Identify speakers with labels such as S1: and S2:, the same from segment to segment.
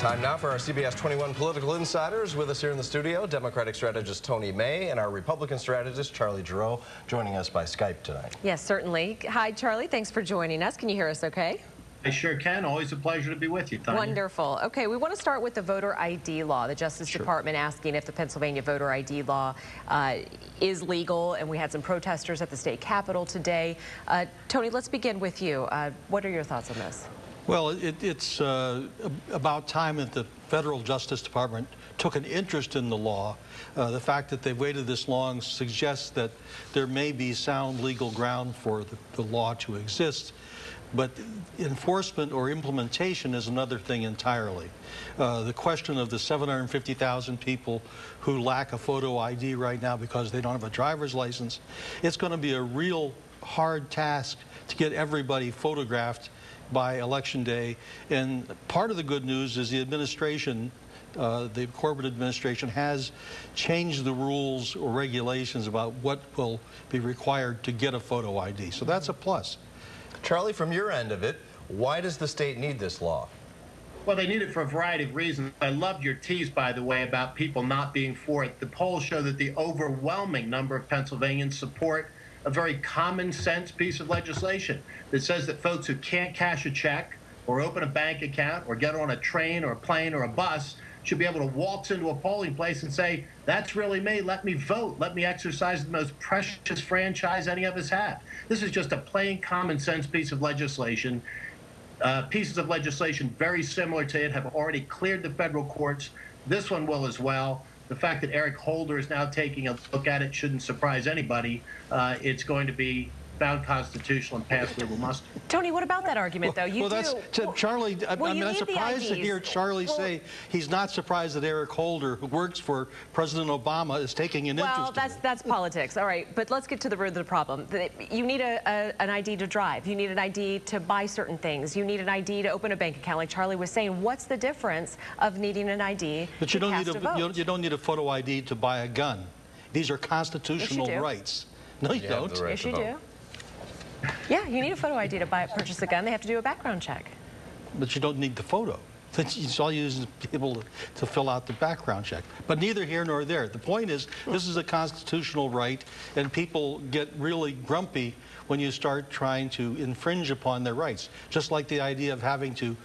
S1: Time now for our CBS 21 Political Insiders. With us here in the studio, Democratic strategist Tony May and our Republican strategist Charlie Giroux, joining us by Skype tonight.
S2: Yes, certainly. Hi, Charlie. Thanks for joining us. Can you hear us okay?
S3: I sure can. Always a pleasure to be with you, Tanya.
S2: Wonderful. Okay, we want to start with the voter ID law. The Justice Department asking if the Pennsylvania voter ID law is legal, and we had some protesters at the state capitol today. Tony, let's begin with you. What are your thoughts on this?
S4: Well, it's about time that the federal Justice Department took an interest in the law. The fact that they've waited this long suggests that there may be sound legal ground for the law to exist. But enforcement or implementation is another thing entirely. The question of the 750,000 people who lack a photo ID right now because they don't have a driver's license, it's going to be a real hard task to get everybody photographed by Election Day. And part of the good news is the administration, the Corbett administration, has changed the rules or regulations about what will be required to get a photo ID. So that's a plus.
S1: Charlie, from your end of it, why does the state need this law?
S3: Well, they need it for a variety of reasons. I loved your tease, by the way, about people not being for it. The polls show that the overwhelming number of Pennsylvanians support a very common sense piece of legislation that says that folks who can't cash a check or open a bank account or get on a train or a plane or a bus should be able to waltz into a polling place and say, that's really me, let me vote, let me exercise the most precious franchise any of us have. This is just a plain common sense piece of legislation. Pieces of legislation very similar to it have already cleared the federal courts. This one will as well. The fact that Eric Holder is now taking a look at it shouldn't surprise anybody. It's going to be found constitutional and pass legal muster.
S2: Tony, what about that argument, though?
S4: Charlie, I'm surprised to hear Charlie say he's not surprised that Eric Holder, who works for President Obama, is taking an interest in it.
S2: That's politics. All right, but let's get to the root of the problem. You need an ID to drive. You need an ID to buy certain things. You need an ID to open a bank account, like Charlie was saying. What's the difference of needing an ID
S4: to cast a vote? You don't need a photo ID to buy a gun. These are constitutional rights. No, you don't.
S2: Yes, you do. Yeah, you need a photo ID to purchase a gun. They have to do a background check.
S4: But you don't need the photo. It's all you use is people to fill out the background check. But neither here nor there. The point is, this is a constitutional right, and people get really grumpy when you start trying to infringe upon their rights. Just like the idea of having to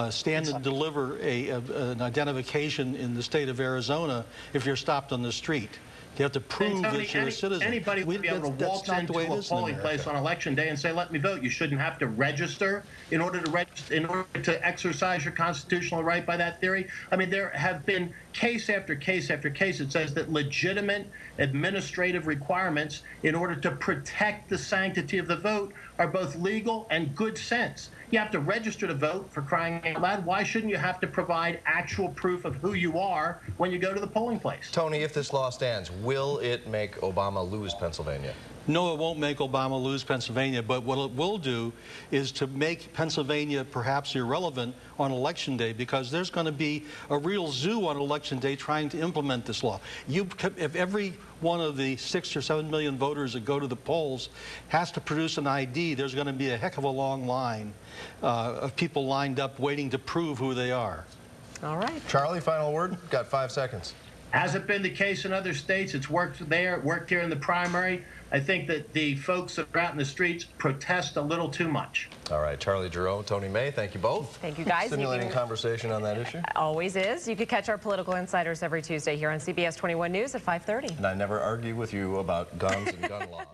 S4: stand and deliver an identification in the state of Arizona if you're stopped on the street. You have to prove that you're a citizen.
S3: Anybody would be able to waltz into a polling place on Election Day and say, let me vote. You shouldn't have to register in order to exercise your constitutional right by that theory. I mean, there have been case after case after case that says that legitimate administrative requirements in order to protect the sanctity of the vote are both legal and good sense. You have to register to vote, for crying out loud. Why shouldn't you have to provide actual proof of who you are when you go to the polling place?
S1: Tony, if this law stands, will it make Obama lose Pennsylvania?
S4: No, it won't make Obama lose Pennsylvania, but what it will do is to make Pennsylvania perhaps irrelevant on Election Day, because there's going to be a real zoo on Election Day trying to implement this law. If every one of the 6 or 7 million voters that go to the polls has to produce an ID, there's going to be a heck of a long line of people lined up waiting to prove who they are.
S2: All right.
S1: Charlie, final word? Got 5 seconds.
S3: Has it been the case in other states? It's worked there, worked here in the primary. I think that the folks that are out in the streets protest a little too much.
S1: All right, Charlie Giroux, Tony May, thank you both.
S2: Thank you, guys.
S1: Stimulating conversation on that issue.
S2: Always is. You can catch our Political Insiders every Tuesday here on CBS 21 News at 5:30.
S1: And I never argue with you about guns and gun laws.